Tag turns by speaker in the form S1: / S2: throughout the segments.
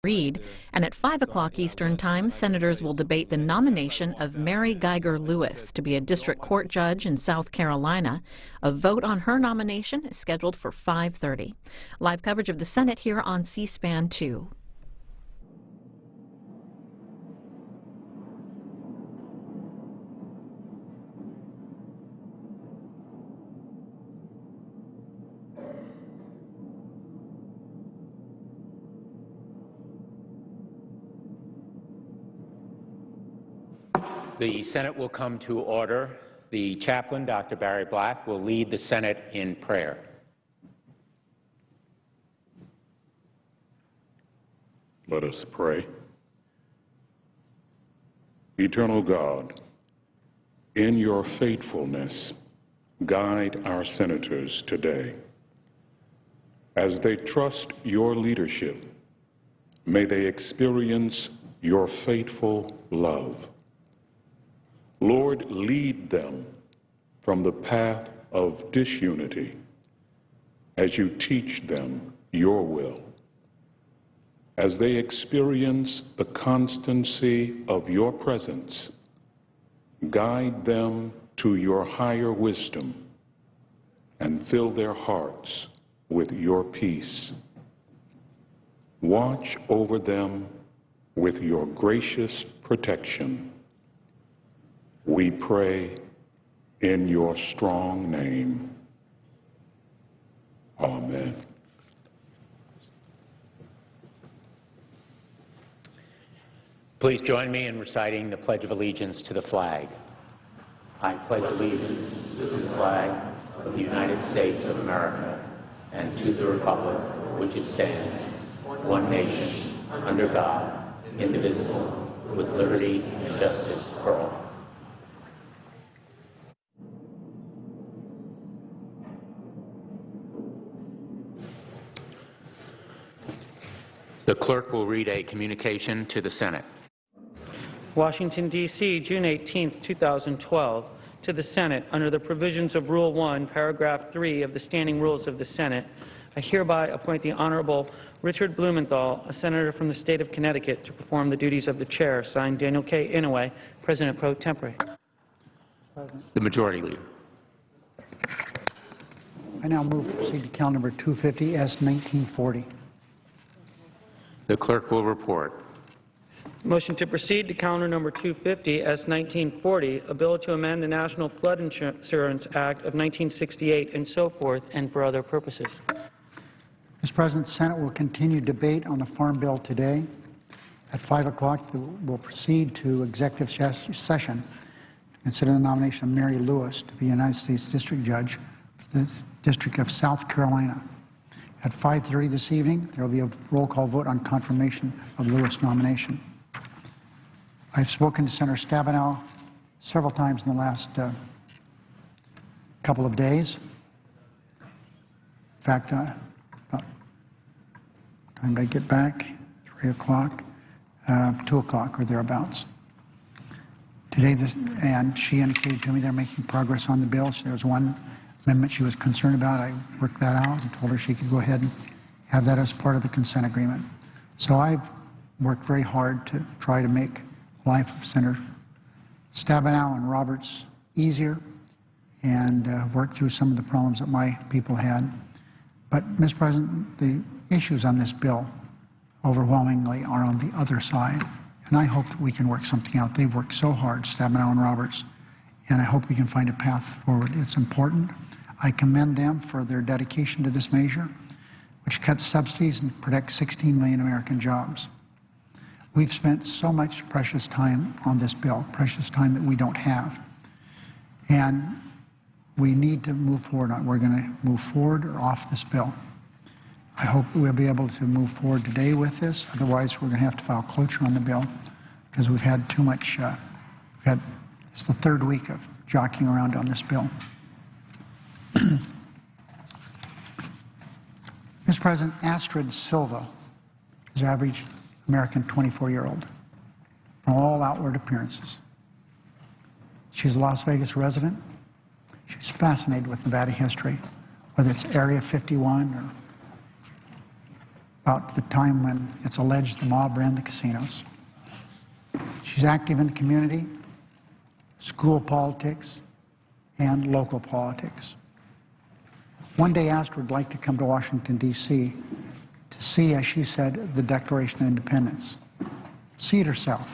S1: Reid, and at 5 o'clock Eastern Time, senators will debate the nomination of Mary Geiger Lewis to be a district court judge in South Carolina. A vote on her nomination is scheduled for 5:30. Live coverage of the Senate here on C-SPAN 2.
S2: The Senate will come to order. The chaplain, Dr. Barry Black, will lead the Senate in prayer.
S3: Let us pray. Eternal God, in your faithfulness, guide our senators today. As they trust your leadership, may they experience your faithful love. Lord, lead them from the path of disunity as you teach them your will. As they experience the constancy of your presence, guide them to your higher wisdom and fill their hearts with your peace. Watch over them with your gracious protection. We pray in your strong name. Amen.
S2: Please join me in reciting the Pledge of Allegiance to the flag. I pledge allegiance to the flag of the United States of America and to the republic which it stands, one nation, under God, indivisible, with liberty and justice for all. The clerk will read a communication to the Senate.
S4: Washington, D.C., June 18, 2012. To the Senate, under the provisions of Rule 1, Paragraph 3 of the Standing Rules of the Senate, I hereby appoint the Honorable Richard Blumenthal, a senator from the state of Connecticut, to perform the duties of the chair. Signed, Daniel K. Inouye, President pro tempore.
S2: The Majority Leader.
S5: I now move to proceed to count number 250, S. 1940.
S2: The clerk will report.
S4: Motion to proceed to counter number 250, S. 1940, a bill to amend the National Flood Insurance Act of 1968 and so forth, and for other purposes.
S5: Mr. President, the Senate will continue debate on the Farm Bill today. At 5 o'clock, we'll proceed to executive session to consider the nomination of Mary Lewis to be a United States District Judge for the District of South Carolina. At 5:30 this evening, there will be a roll call vote on confirmation of Lewis' nomination. I've spoken to Senator Stabenow several times in the last couple of days. In fact, about time did I get back? 3 o'clock, 2 o'clock or thereabouts. Today, and she indicated to me they're making progress on the bill. So there was one amendment she was concerned about. I worked that out and told her she could go ahead and have that as part of the consent agreement. So I've worked very hard to try to make life of Senator Stabenow and Roberts easier and work through some of the problems that my people had. But, Mr. President, the issues on this bill overwhelmingly are on the other side, and I hope that we can work something out. They've worked so hard, Stabenow and Roberts, and I hope we can find a path forward. It's important. I commend them for their dedication to this measure, which cuts subsidies and protects 16 million American jobs. We've spent so much precious time on this bill, precious time that we don't have. And we need to move forward on it. We're going to move forward or off this bill. I hope we'll be able to move forward today with this. Otherwise, we're going to have to file cloture on the bill because we've had too much, it's the third week of jockeying around on this bill. Mr. President, Astrid Silva is an average American 24-year-old from all outward appearances. She's a Las Vegas resident. She's fascinated with Nevada history, whether it's Area 51 or about the time when it's alleged the mob ran the casinos. She's active in the community, school politics, and local politics. One day Astrid would like to come to Washington, D.C. to see, as she said, the Declaration of Independence. See it herself.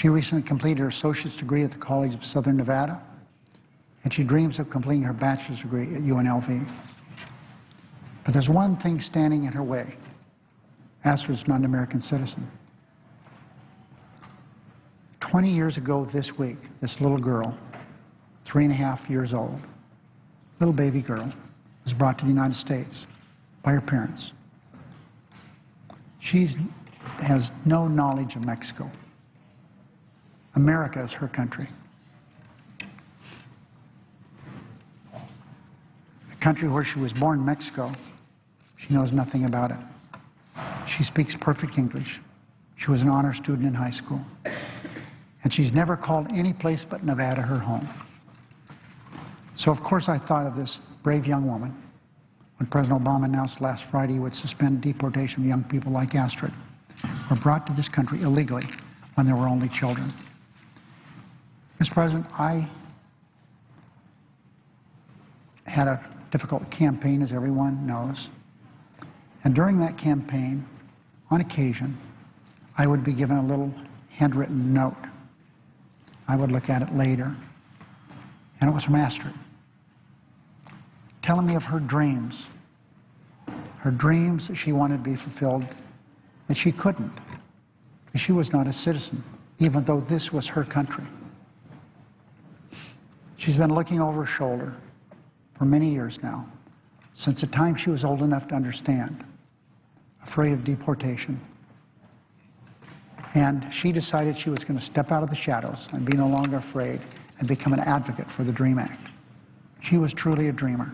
S5: She recently completed her associate's degree at the College of Southern Nevada, and she dreams of completing her bachelor's degree at UNLV. But there's one thing standing in her way. Astrid's not an American citizen. 20 years ago this week, this little girl, 3.5 years old, little baby girl, was brought to the United States by her parents. She has no knowledge of Mexico. America is her country. The country where she was born, Mexico, she knows nothing about it. She speaks perfect English. She was an honor student in high school. And she's never called any place but Nevada her home. So, of course, I thought of this brave young woman when President Obama announced last Friday he would suspend deportation of young people like Astrid, who were brought to this country illegally when they were only children. Mr. President, I had a difficult campaign, as everyone knows. And during that campaign, on occasion, I would be given a little handwritten note. I would look at it later, and it was from Astrid, telling me of her dreams that she wanted to be fulfilled, that she couldn't, because she was not a citizen, even though this was her country. She's been looking over her shoulder for many years now, since the time she was old enough to understand, afraid of deportation. And she decided she was going to step out of the shadows and be no longer afraid and become an advocate for the DREAM Act. She was truly a dreamer.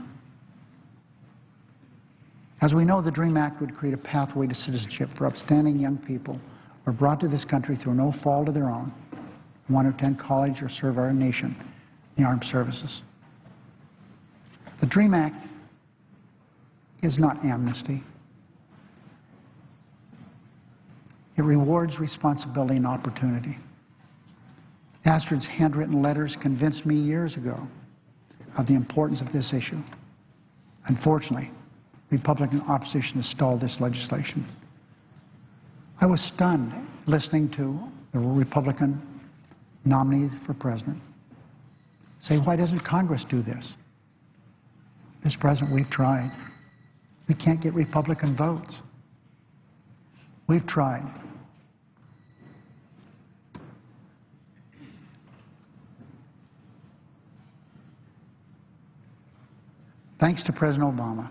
S5: As we know, the DREAM Act would create a pathway to citizenship for upstanding young people who are brought to this country through no fault of their own, who want to attend college or serve our nation in the armed services. The DREAM Act is not amnesty. It rewards responsibility and opportunity. Astrid's handwritten letters convinced me years ago of the importance of this issue. Unfortunately, Republican opposition has stalled this legislation. I was stunned listening to the Republican nominee for president say, why doesn't Congress do this? Mr. President, we've tried. We can't get Republican votes. We've tried. Thanks to President Obama,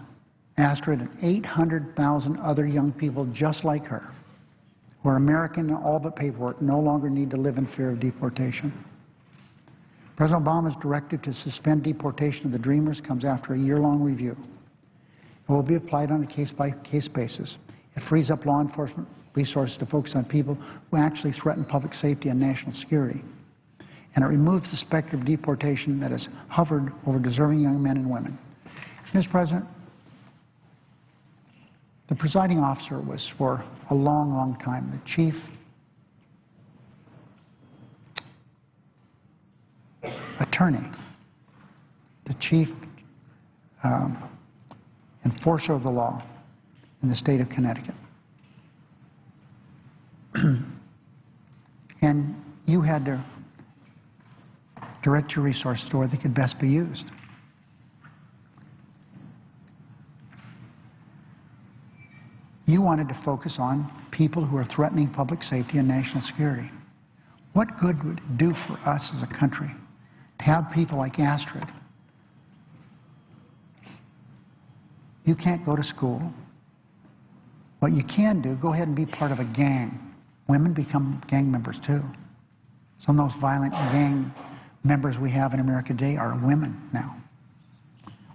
S5: Astrid and 800,000 other young people just like her, who are American in all but paperwork, no longer need to live in fear of deportation. President Obama's directive to suspend deportation of the Dreamers comes after a year-long review. It will be applied on a case-by-case basis. It frees up law enforcement resources to focus on people who actually threaten public safety and national security. And it removes the specter of deportation that has hovered over deserving young men and women. Mr. President, the presiding officer was for a long, long time the chief attorney, the chief enforcer of the law in the state of Connecticut. And you had to direct your resources to where they could best be used. You wanted to focus on people who are threatening public safety and national security. What good would it do for us as a country to have people like Astrid? You can't go to school. What you can do, go ahead and be part of a gang. Women become gang members too. Some of those violent gang members we have in America today are women now.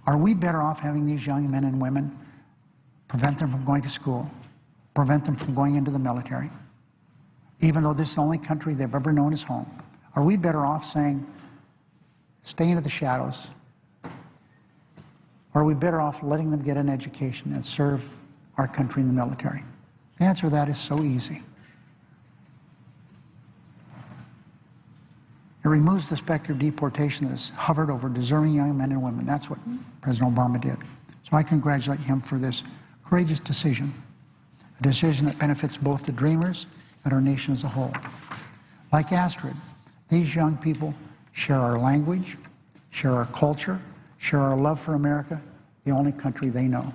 S5: Are we better off having these young men and women prevent them from going to school, prevent them from going into the military, even though this is the only country they've ever known as home? Are we better off saying, stay into the shadows? Or are we better off letting them get an education and serve our country in the military? The answer to that is so easy. It removes the specter of deportation that has hovered over deserving young men and women. That's what President Obama did. So I congratulate him for this courageous decision, a decision that benefits both the dreamers and our nation as a whole. Like Astrid, these young people share our language, share our culture, share our love for America, the only country they know.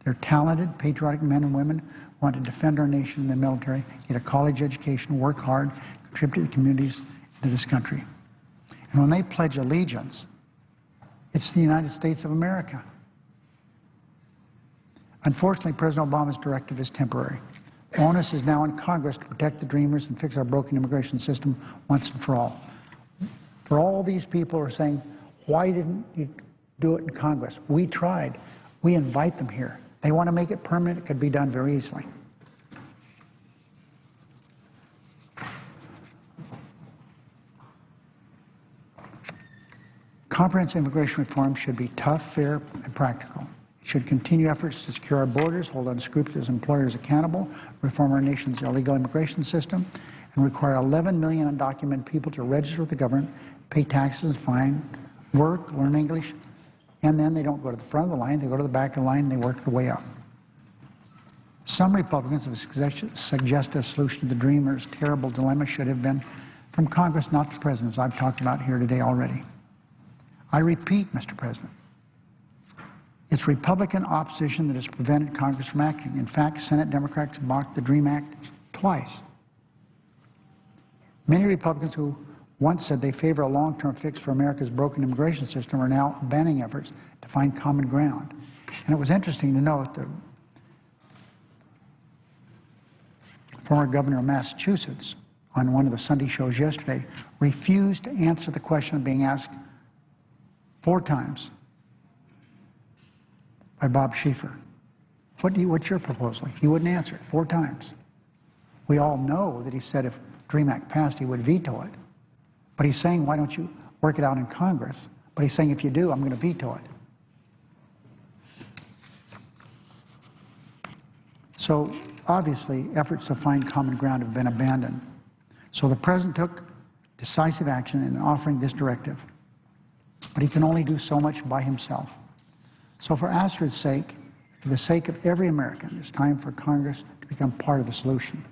S5: They're talented, patriotic men and women who want to defend our nation in the military, get a college education, work hard, contribute to the communities to this country. And when they pledge allegiance, it's the United States of America. Unfortunately, President Obama's directive is temporary. The onus is now on Congress to protect the dreamers and fix our broken immigration system once and for all. For all these people who are saying, why didn't you do it in Congress? We tried. We invite them here. They want to make it permanent. It could be done very easily. Comprehensive immigration reform should be tough, fair, and practical. It should continue efforts to secure our borders, hold unscrupulous employers accountable, reform our nation's illegal immigration system, and require 11 million undocumented people to register with the government, pay taxes, fine, work, learn English, and then they don't go to the front of the line, they go to the back of the line, and they work their way up. Some Republicans have suggested a solution to the dreamers' terrible dilemma should have been from Congress, not the President, as I've talked about here today already. I repeat, Mr. President, it's Republican opposition that has prevented Congress from acting. In fact, Senate Democrats blocked the DREAM Act twice. Many Republicans who once said they favor a long-term fix for America's broken immigration system are now banning efforts to find common ground. And it was interesting to note that former governor of Massachusetts, on one of the Sunday shows yesterday, refused to answer the question being asked 4 times by Bob Schieffer. What's your proposal? He wouldn't answer it 4 times. We all know that he said if DREAM Act passed, he would veto it. But he's saying, why don't you work it out in Congress? But he's saying, if you do, I'm going to veto it. So obviously, efforts to find common ground have been abandoned. So the President took decisive action in offering this directive. But he can only do so much by himself. So for Astrid's sake, for the sake of every American, it's time for Congress to become part of the solution.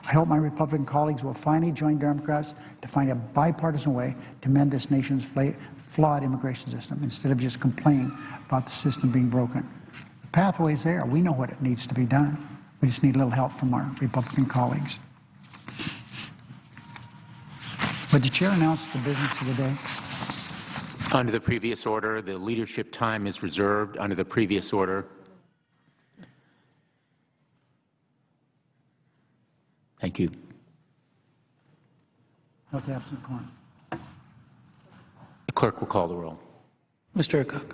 S5: I hope my Republican colleagues will finally join Democrats to find a bipartisan way to mend this nation's flawed immigration system instead of just complaining about the system being broken. The pathway's there. We know what it needs to be done. We just need a little help from our Republican colleagues. Would the Chair announce the business of the day?
S2: Under the previous order, the leadership time is reserved. Under the previous order. Thank you.
S5: Health absent quorum.
S2: The clerk will call the roll.
S4: Mr. Aycock.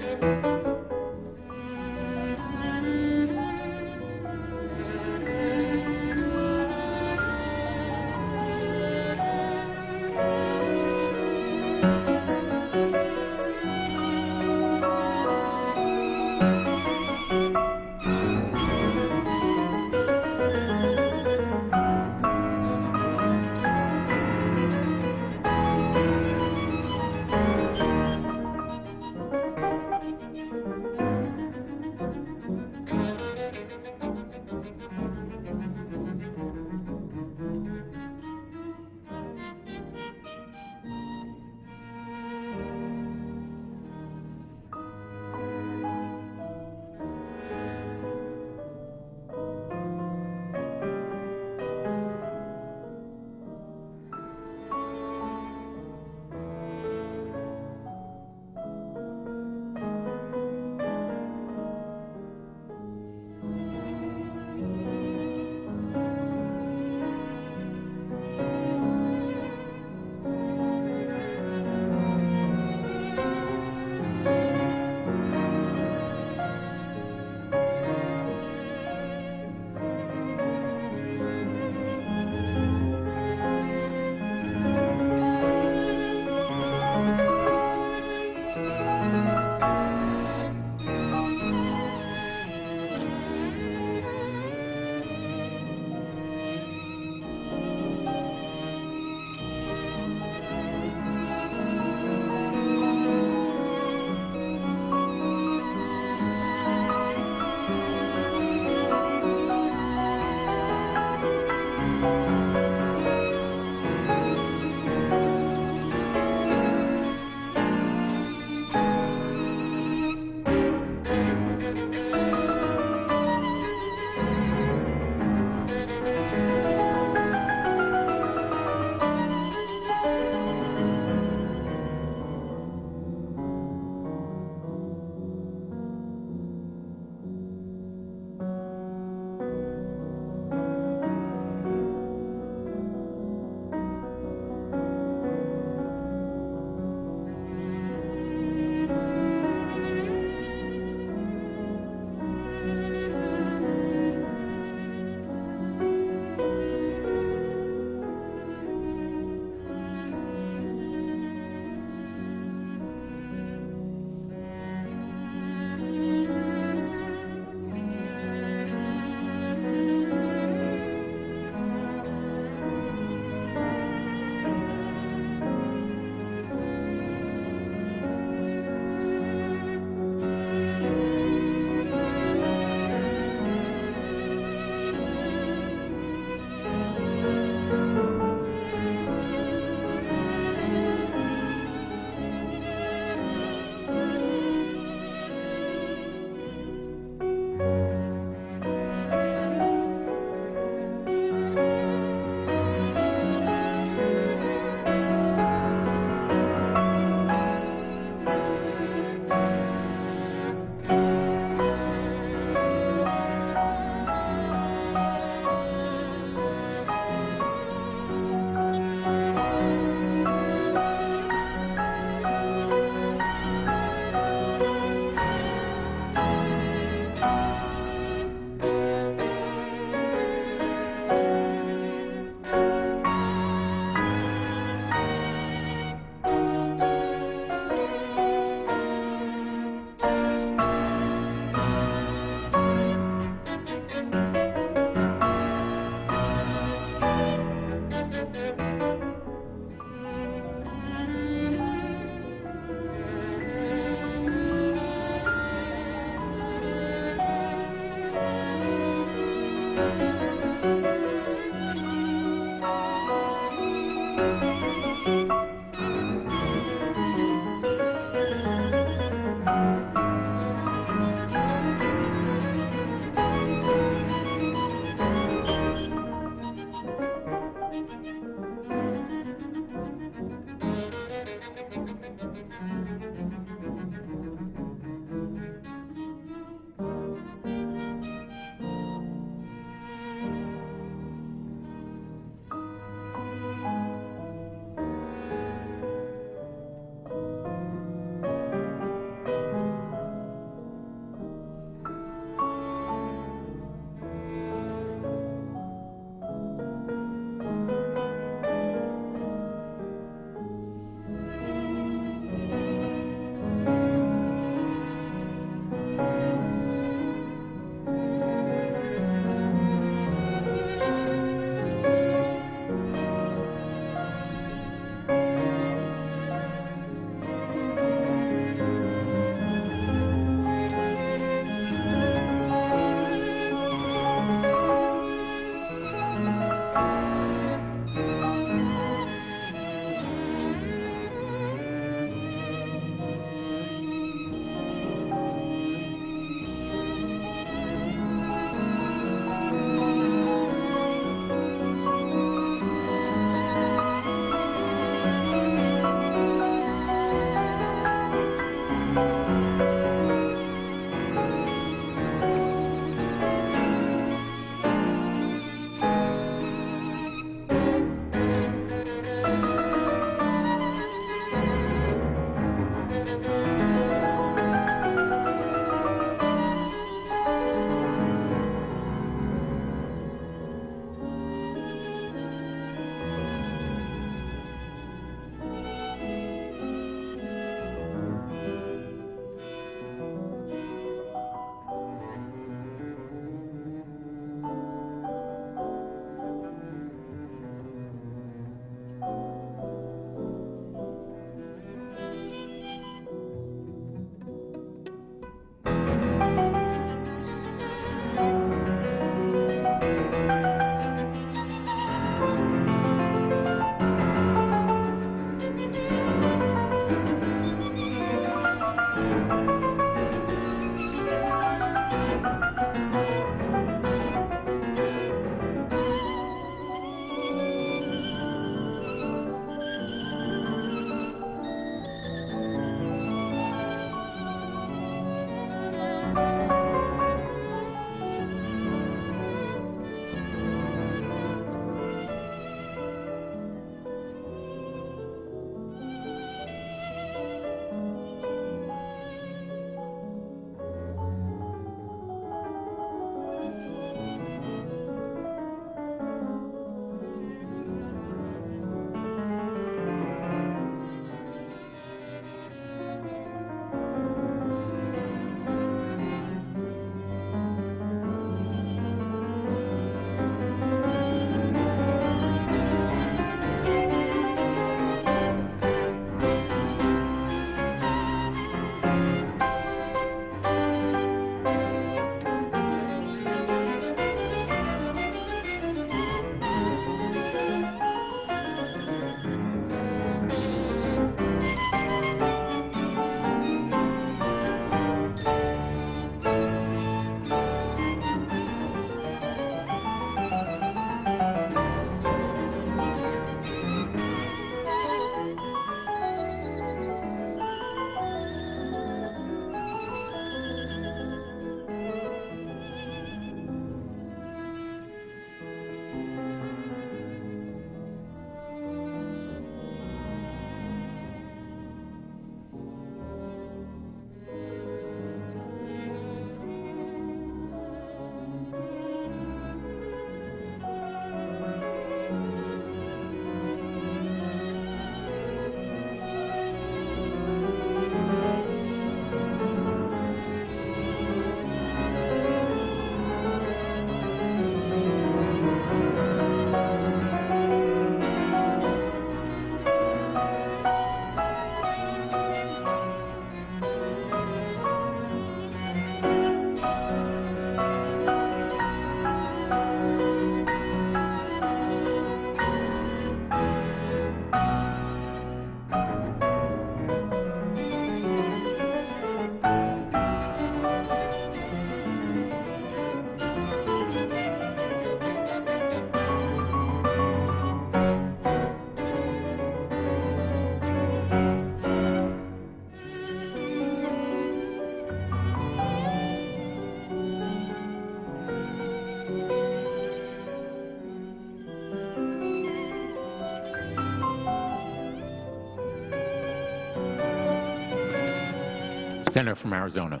S2: Senator from Arizona.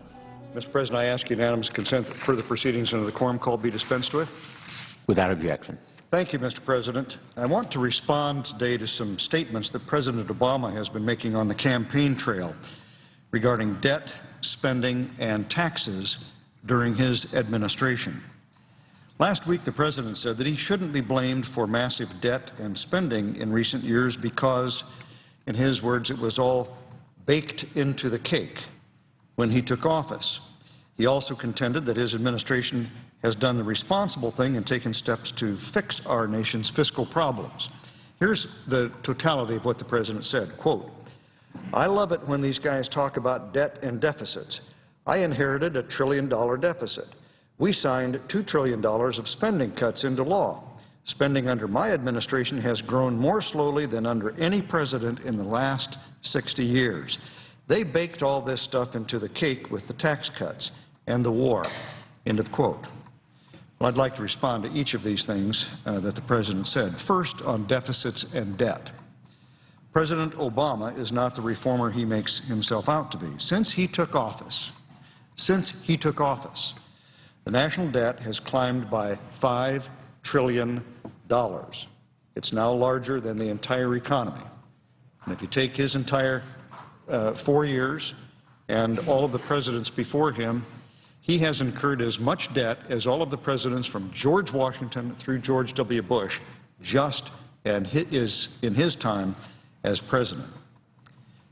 S3: Mr. President, I ask unanimous consent that further proceedings under the quorum call be dispensed with.
S2: Without objection.
S3: Thank you, Mr. President. I want to respond today to some statements that President Obama has been making on the campaign trail regarding debt, spending, and taxes during his administration. Last week, the President said that he shouldn't be blamed for massive debt and spending in recent years because, in his words, it was all baked into the cake when he took office. He also contended that his administration has done the responsible thing and taken steps to fix our nation's fiscal problems. Here's the totality of what the President said, quote, "I love it when these guys talk about debt and deficits. I inherited a $1 trillion deficit. We signed $2 trillion of spending cuts into law. Spending under my administration has grown more slowly than under any president in the last 60 years. They baked all this stuff into the cake with the tax cuts and the war." End of quote. Well, I'd like to respond to each of these things that the President said. First, on deficits and debt. President Obama is not the reformer he makes himself out to be. Since he took office, the national debt has climbed by $5 trillion. It's now larger than the entire economy. And if you take his entire 4 years and all of the presidents before him, he has incurred as much debt as all of the presidents from George Washington through George W. Bush just in his time as president.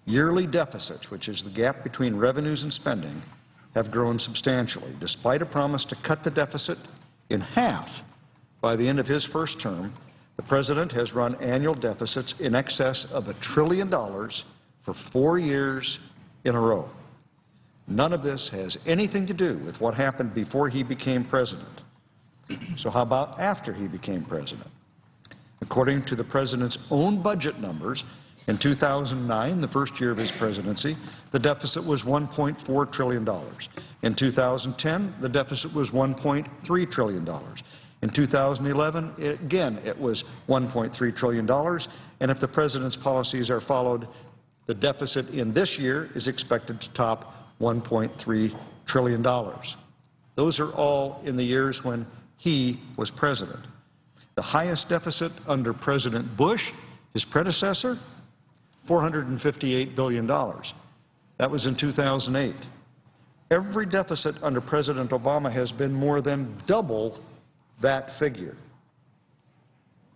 S3: Yearly deficits, which is the gap between revenues and spending, have grown substantially. Despite a promise to cut the deficit in half by the end of his first term, the president has run annual deficits in excess of $1 trillion for 4 years in a row. None of this has anything to do with what happened before he became president. So how about after he became president? According to the president's own budget numbers, in 2009, the first year of his presidency, the deficit was $1.4 trillion. In 2010, the deficit was $1.3 trillion. In 2011, again, it was $1.3 trillion. And if the president's policies are followed, the deficit in this year is expected to top $1.3 trillion. Those are all in the years when he was president. The highest deficit under President Bush, his predecessor, $458 billion. That was in 2008. Every deficit under President Obama has been more than double that figure.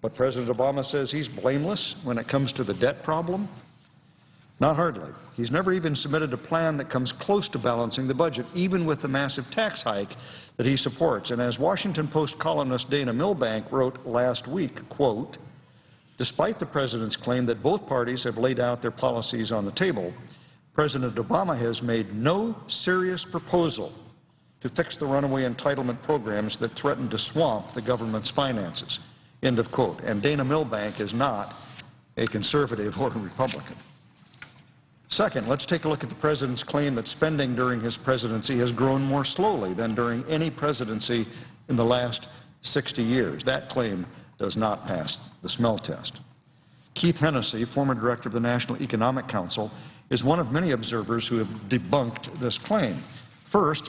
S3: But President Obama says he's blameless when it comes to the debt problem? Not hardly. He's never even submitted a plan that comes close to balancing the budget, even with the massive tax hike that he supports. And as Washington Post columnist Dana Milbank wrote last week, quote, "Despite the president's claim that both parties have laid out their policies on the table, President Obama has made no serious proposal to fix the runaway entitlement programs that threaten to swamp the government's finances." End of quote. And Dana Milbank is not a conservative or a Republican. Second, let's take a look at the president's claim that spending during his presidency has grown more slowly than during any presidency in the last 60 years. That claim does not pass the smell test. Keith Hennessy, former director of the National Economic Council, is one of many observers who have debunked this claim. First,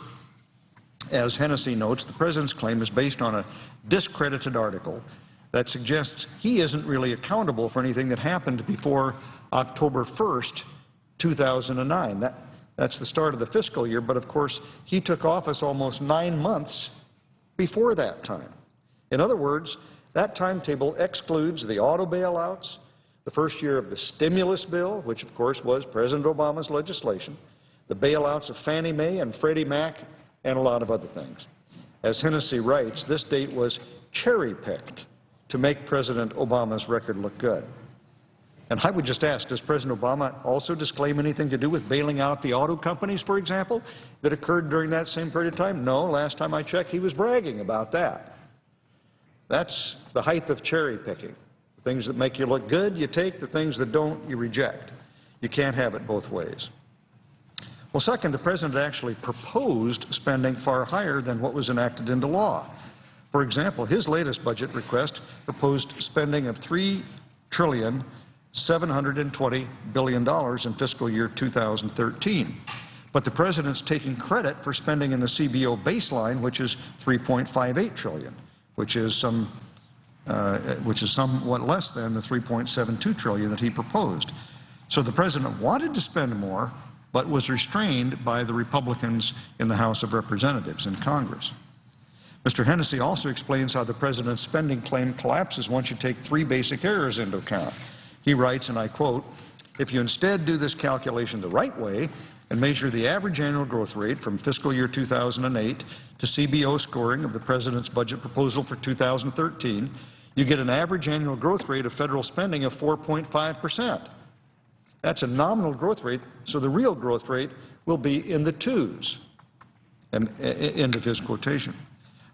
S3: as Hennessy notes, the president's claim is based on a discredited article that suggests he isn't really accountable for anything that happened before October 1st, 2009. That's the start of the fiscal year, but of course he took office almost 9 months before that time. In other words, that timetable excludes the auto bailouts, the first year of the stimulus bill, which of course was President Obama's legislation, the bailouts of Fannie Mae and Freddie Mac, and a lot of other things. As Hennessy writes, this date was cherry-picked to make President Obama's record look good. And I would just ask, does President Obama also disclaim anything to do with bailing out the auto companies, for example, that occurred during that same period of time? No, last time I checked, he was bragging about that. That's the height of cherry picking. The things that make you look good, you take. The things that don't, you reject. You can't have it both ways. Well, second, the president actually proposed spending far higher than what was enacted into law. For example, his latest budget request proposed spending of $3,720 billion in fiscal year 2013.
S6: But the President's taking credit for spending in the CBO baseline, which is $3.58 trillion, which is somewhat less than the $3.72 trillion that he proposed. So the President wanted to spend more, but was restrained by the Republicans in the House of Representatives in Congress. Mr. Hennessy also explains how the President's spending claim collapses once you take three basic errors into account. He writes, and I quote, "If you instead do this calculation the right way and measure the average annual growth rate from fiscal year 2008 to CBO scoring of the President's budget proposal for 2013, you get an average annual growth rate of federal spending of 4.5%. That's a nominal growth rate, so the real growth rate will be in the twos." And end of his quotation.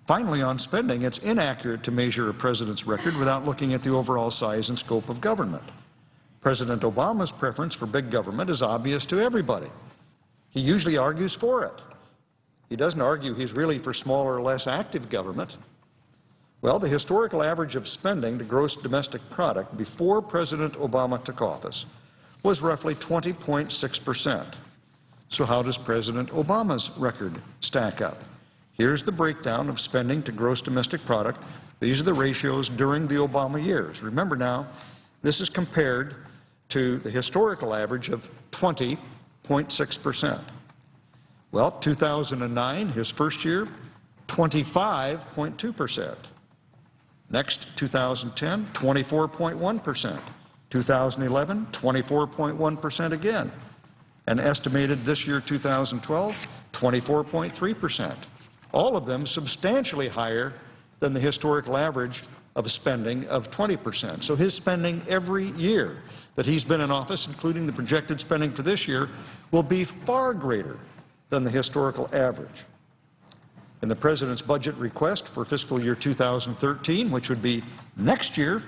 S6: Finally, on spending, it's inaccurate to measure a president's record without looking at the overall size and scope of government. President Obama's preference for big government is obvious to everybody. He usually argues for it. He doesn't argue he's really for smaller, less active government. Well, the historical average of spending to gross domestic product before President Obama took office was roughly 20.6%. So how does President Obama's record stack up? Here's the breakdown of spending to gross domestic product. These are the ratios during the Obama years. Remember now, this is compared to the historical average of 20.6%. Well, 2009, his first year, 25.2%. Next, 2010, 24.1%. 2011, 24.1% again. And estimated this year, 2012, 24.3%. All of them substantially higher than the historical average of spending of 20%. So his spending every year that he's been in office, including the projected spending for this year, will be far greater than the historical average. In the President's budget request for fiscal year 2013, which would be next year,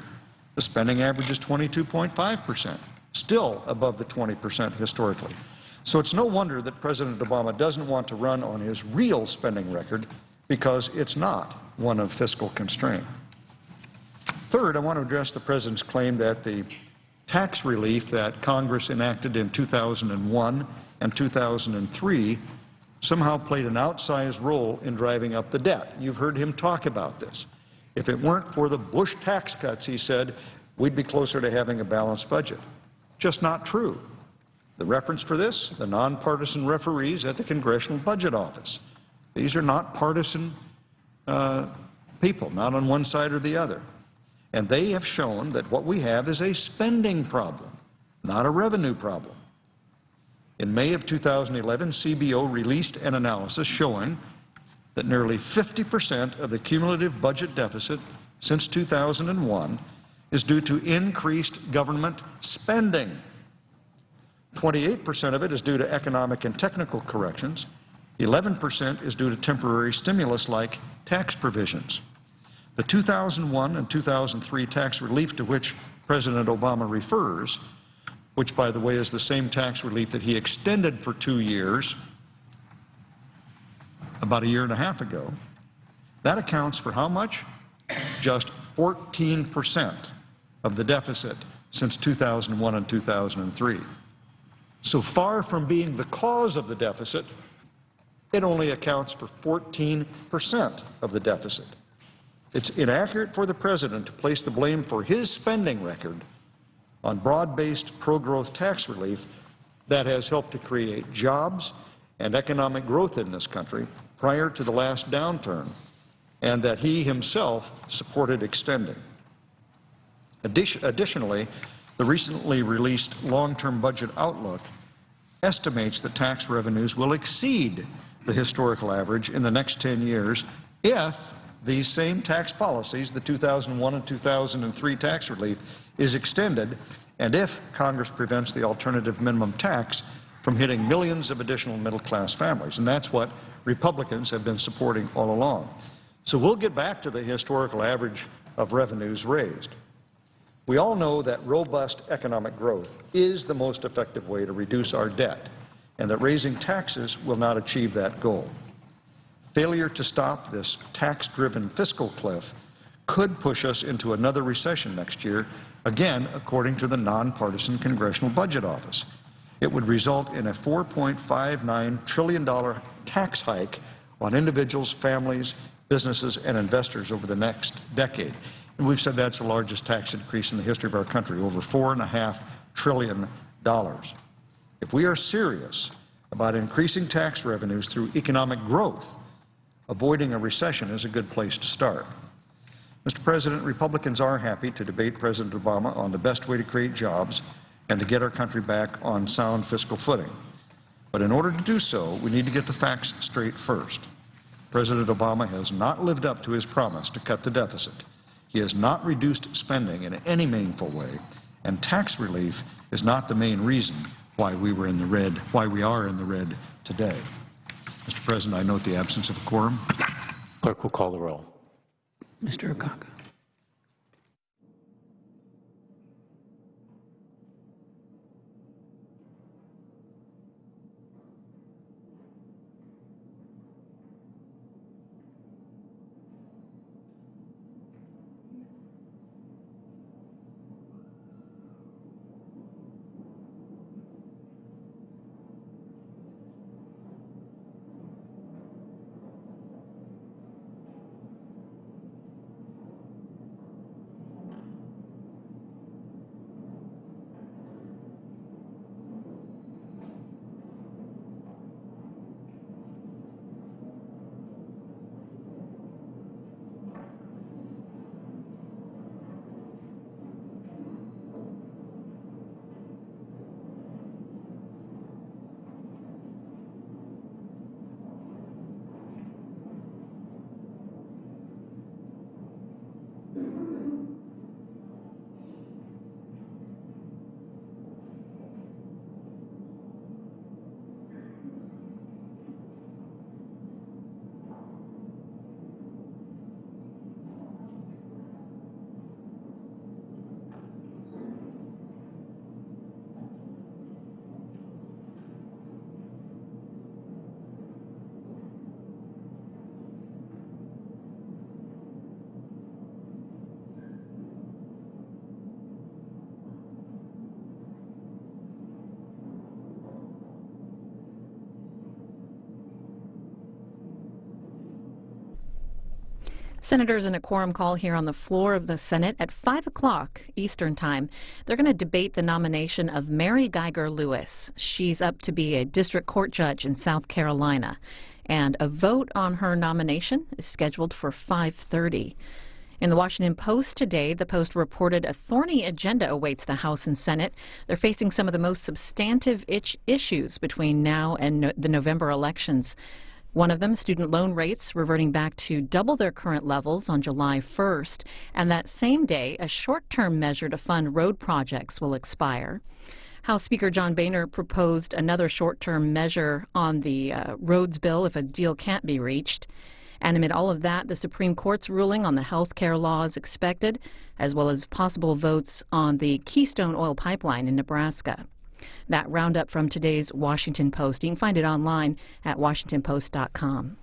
S6: the spending average is 22.5%, still above the 20% historically. So it's no wonder that President Obama doesn't want to run on his real spending record, because it's not one of fiscal constraint. Third, I want to address the President's claim that the tax relief that Congress enacted in 2001 and 2003 somehow played an outsized role in driving up the debt. You've heard him talk about this. If it weren't for the Bush tax cuts, he said, we'd be closer to having a balanced budget. Just not true. The reference for this, the nonpartisan referees at the Congressional Budget Office. These are not partisan people, not on one side or the other. And they have shown that what we have is a spending problem, not a revenue problem. In May of 2011, CBO released an analysis showing that nearly 50% of the cumulative budget deficit since 2001 is due to increased government spending. 28% of it is due to economic and technical corrections. 11% is due to temporary stimulus like tax provisions. The 2001 and 2003 tax relief to which President Obama refers, which, by the way, is the same tax relief that he extended for 2 years about a year and a half ago, that accounts for how much? Just 14% of the deficit since 2001 and 2003. So far from being the cause of the deficit, it only accounts for 14% of the deficit. It's inaccurate for the President to place the blame for his spending record on broad-based pro-growth tax relief that has helped to create jobs and economic growth in this country prior to the last downturn, and that he himself supported extending. Additionally, the recently released long-term budget outlook estimates that tax revenues will exceed the historical average in the next 10 years if these same tax policies, the 2001 and 2003 tax relief, is extended, and if Congress prevents the alternative minimum tax from hitting millions of additional middle-class families. And that's what Republicans have been supporting all along. So we'll get back to the historical average of revenues raised. We all know that robust economic growth is the most effective way to reduce our debt, and that raising taxes will not achieve that goal. Failure to stop this tax-driven fiscal cliff could push us into another recession next year, again, according to the nonpartisan Congressional Budget Office. It would result in a $4.59 trillion tax hike on individuals, families, businesses, and investors over the next decade. And we've said that's the largest tax increase in the history of our country, over $4.5 trillion. If we are serious about increasing tax revenues through economic growth, avoiding a recession is a good place to start. Mr. President, Republicans are happy to debate President Obama on the best way to create jobs and to get our country back on sound fiscal footing. But in order to do so, we need to get the facts straight first. President Obama has not lived up to his promise to cut the deficit. He has not reduced spending in any meaningful way, and tax relief is not the main reason why we are in the red today. Mr. President, I note the absence of a quorum.
S2: Clerk will call the roll.
S4: Mr. Akaka.
S1: Senators in a quorum call here on the floor of the Senate at 5 o'clock Eastern Time. They're going to debate the nomination of Mary Geiger Lewis. She's up to be a district court judge in South Carolina. And a vote on her nomination is scheduled for 5:30. In the Washington Post today, the Post reported a thorny agenda awaits the House and Senate. They're facing some of the most substantive issues between now and the November elections. One of them, student loan rates reverting back to double their current levels on July 1st. And that same day, a short-term measure to fund road projects will expire. House Speaker John Boehner proposed another short-term measure on the roads bill if a deal can't be reached. And amid all of that, the Supreme Court's ruling on the health care law is expected, as well as possible votes on the Keystone Oil Pipeline in Nebraska. That roundup from today's Washington Post. You can find it online at washingtonpost.com.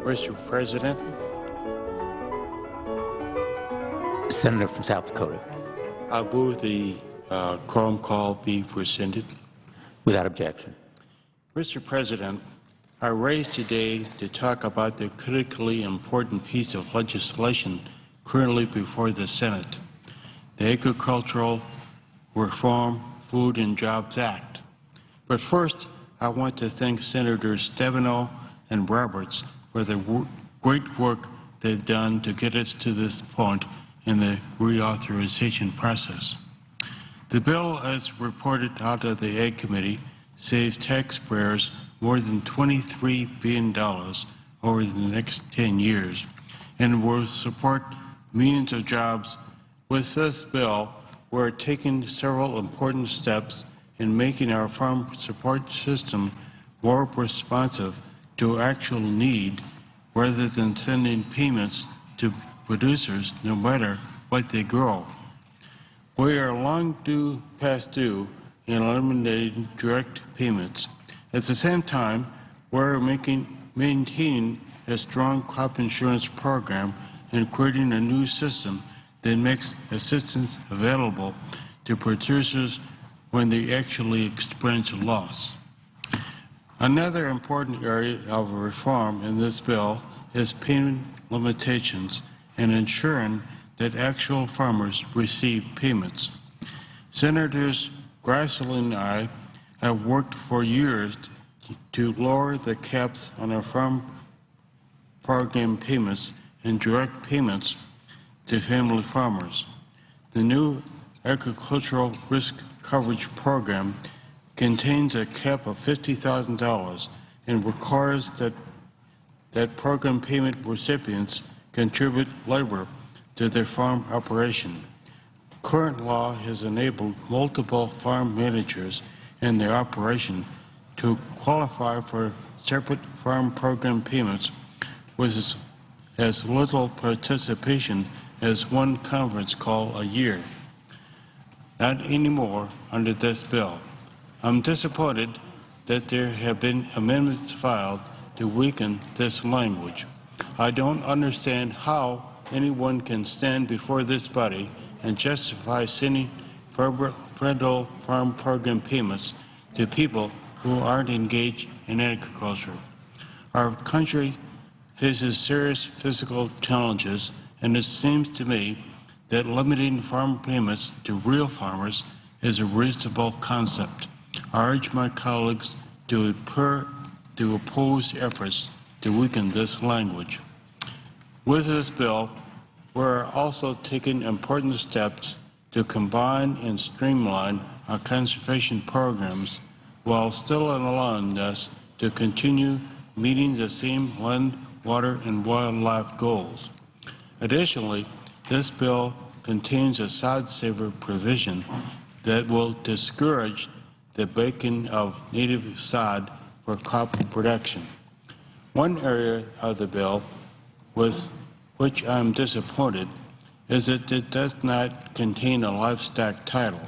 S7: Mr. President,
S2: Senator from South Dakota.
S7: I move the quorum call be rescinded.
S2: Without objection.
S7: Mr. President, I rise today to talk about the critically important piece of legislation currently before the Senate, the Agricultural Reform, Food and Jobs Act. But first, I want to thank Senators Stabenow and Roberts for the great work they've done to get us to this point in the reauthorization process. The bill, as reported out of the Ag Committee, saves taxpayers more than $23 billion over the next 10 years and will support millions of jobs. With this bill, we're taking several important steps in making our farm support system more responsive to actual need rather than sending payments to producers no matter what they grow. We are long past due in eliminating direct payments. At the same time, we're maintaining a strong crop insurance program and creating a new system that makes assistance available to producers when they actually experience a loss. Another important area of reform in this bill is payment limitations and ensuring that actual farmers receive payments. Senators Grassley and I have worked for years to lower the caps on our farm program payments and direct payments to family farmers. The new Agricultural Risk Coverage Program contains a cap of $50,000 and requires that program payment recipients contribute labor to their farm operation. Current law has enabled multiple farm managers in their operation to qualify for separate farm program payments with as little participation as one conference call a year. Not anymore under this bill. I'm disappointed that there have been amendments filed to weaken this language. I don't understand how anyone can stand before this body and justify sending federal farm program payments to people who aren't engaged in agriculture. Our country faces serious physical challenges, and it seems to me that limiting farm payments to real farmers is a reasonable concept. I urge my colleagues to oppose efforts to weaken this language. With this bill, we're also taking important steps to combine and streamline our conservation programs while still allowing us to continue meeting the same land, water, and wildlife goals. Additionally, this bill contains a sod saver provision that will discourage the breaking of native sod for crop production. One area of the bill with which I am disappointed is that it does not contain a livestock title.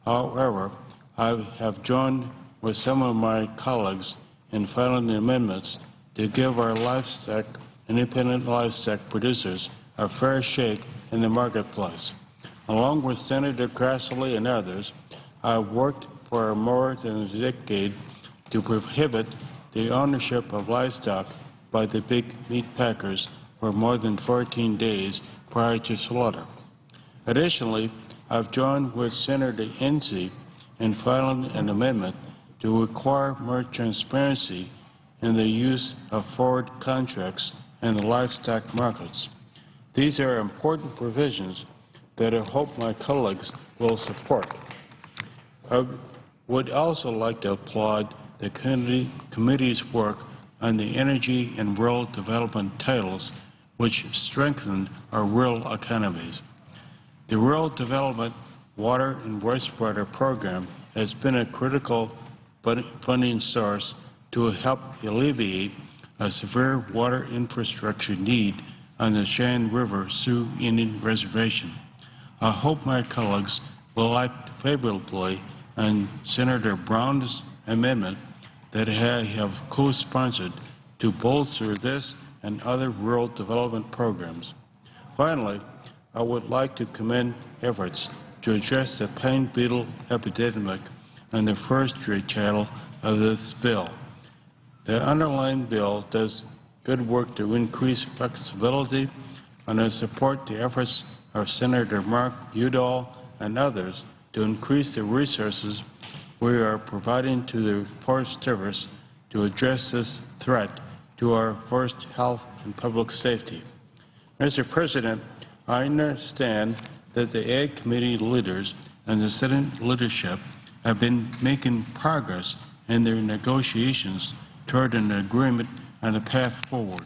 S7: However, I have joined with some of my colleagues in filing the amendments to give our livestock, independent livestock producers a fair shake in the marketplace. Along with Senator Grassley and others, I have worked for more than a decade to prohibit the ownership of livestock by the big meat packers for more than 14 days prior to slaughter. Additionally, I've joined with Senator Enzi in filing an amendment to require more transparency in the use of forward contracts in the livestock markets. These are important provisions that I hope my colleagues will support. I would also like to applaud the committee's work on the energy and rural development titles, which strengthen our rural economies. The Rural Development Water and Wastewater Program has been a critical funding source to help alleviate a severe water infrastructure need on the Cheyenne River Sioux Indian Reservation. I hope my colleagues will act favorably on Senator Brown's amendment that I have co-sponsored to bolster this and other rural development programs. Finally, I would like to commend efforts to address the pine beetle epidemic on the forestry channel of this bill. The underlying bill does good work to increase flexibility, and I support the efforts of Senator Mark Udall and others to increase the resources we are providing to the Forest Service to address this threat to our forest health and public safety. Mr. President, I understand that the Ag Committee leaders and the Senate leadership have been making progress in their negotiations toward an agreement on a path forward.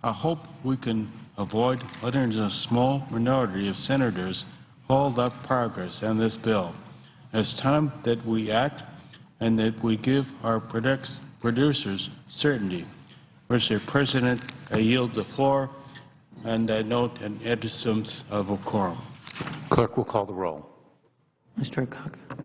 S7: I hope we can avoid letting a small minority of senators hold up progress on this bill. It's time that we act and that we give our producers certainty. Mr. President, I yield the floor, and I note an absence of a quorum.
S2: Clerk will call the roll.
S4: Mr. Akaka.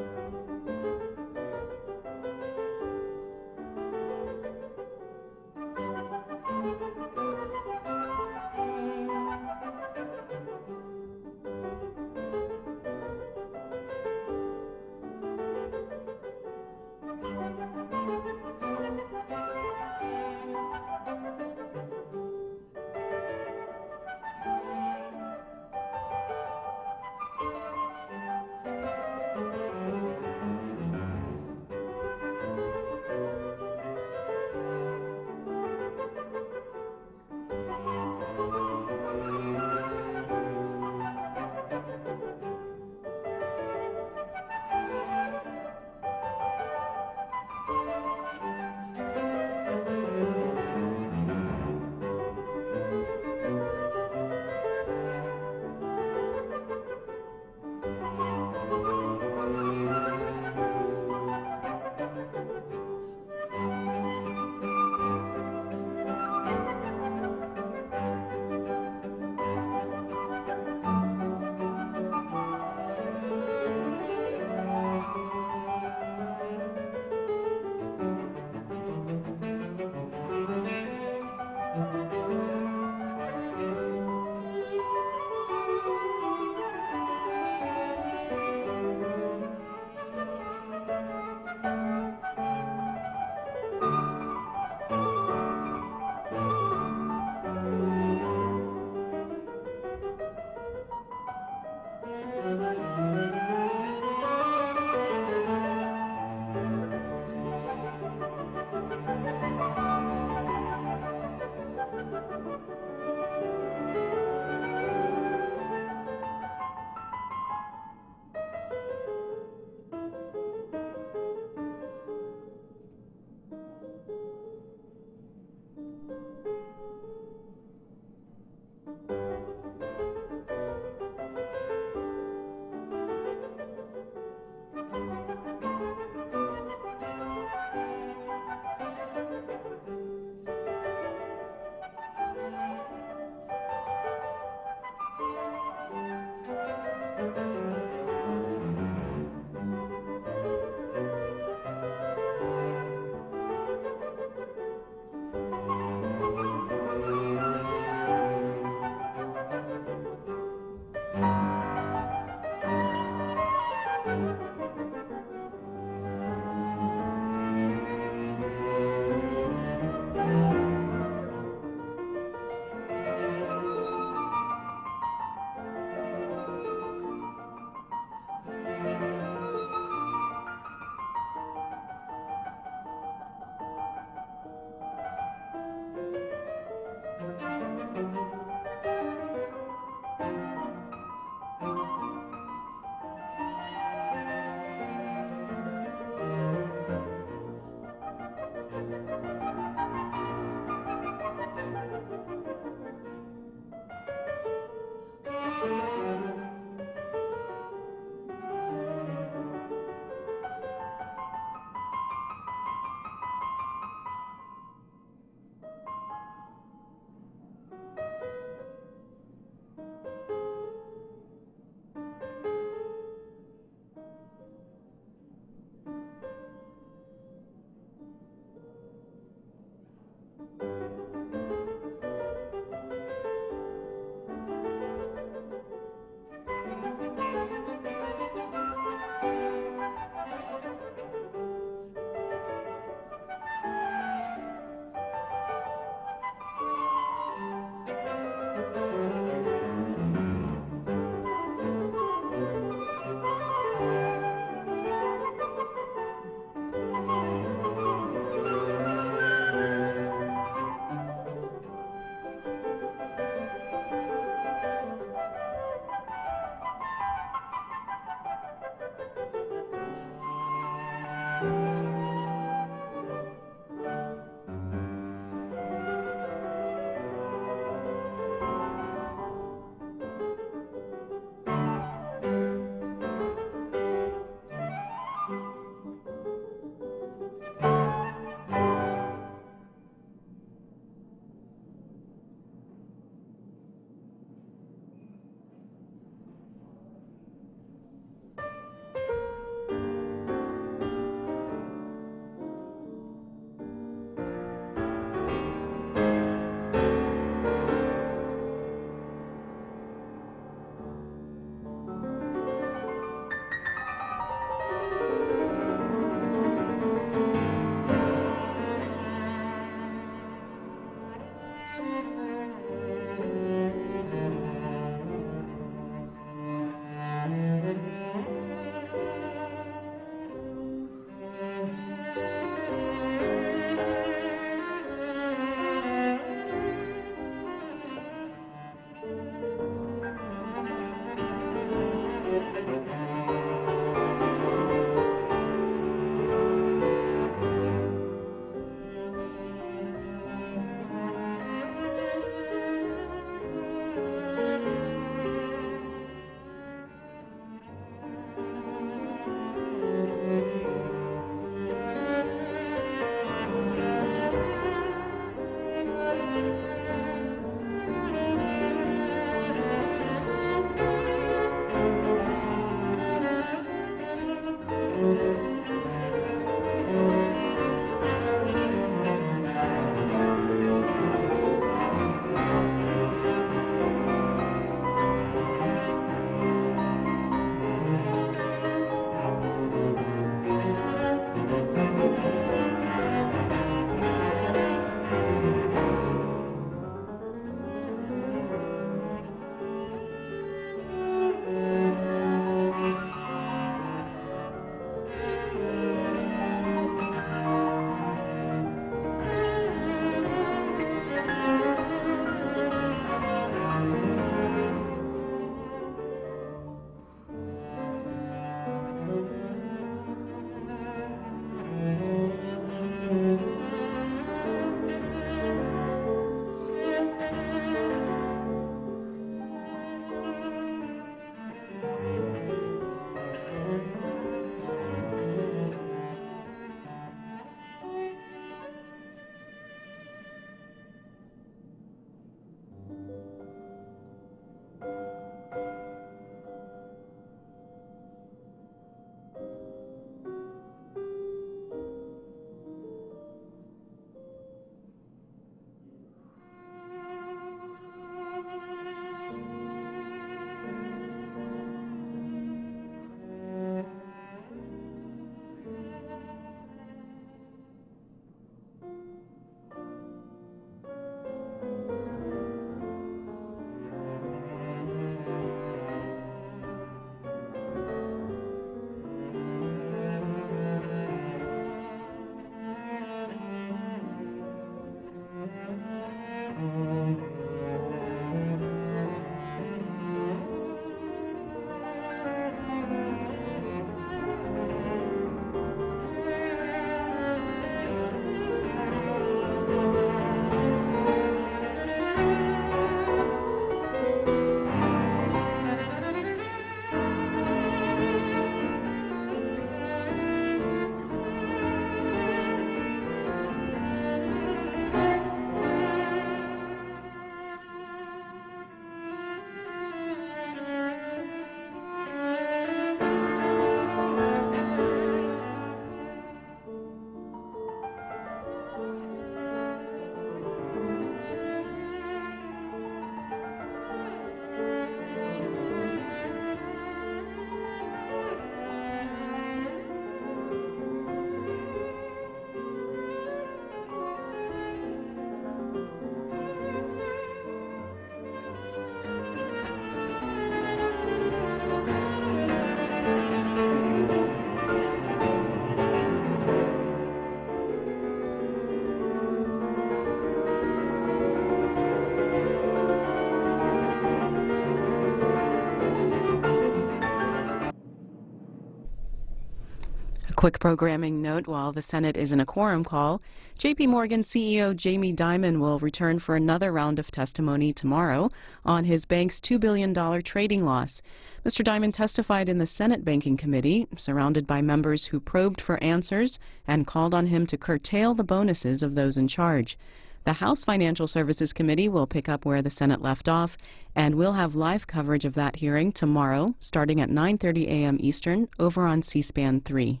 S8: Quick programming note, while the Senate is in a quorum call, J.P. Morgan CEO Jamie Dimon will return for another round of testimony tomorrow on his bank's $2 billion trading loss. Mr. Dimon testified in the Senate Banking Committee, surrounded by members who probed for answers and called on him to curtail the bonuses of those in charge. The House Financial Services Committee will pick up where the Senate left off, and we'll have live coverage of that hearing tomorrow, starting at 9:30 a.m. Eastern, over on C-SPAN 3.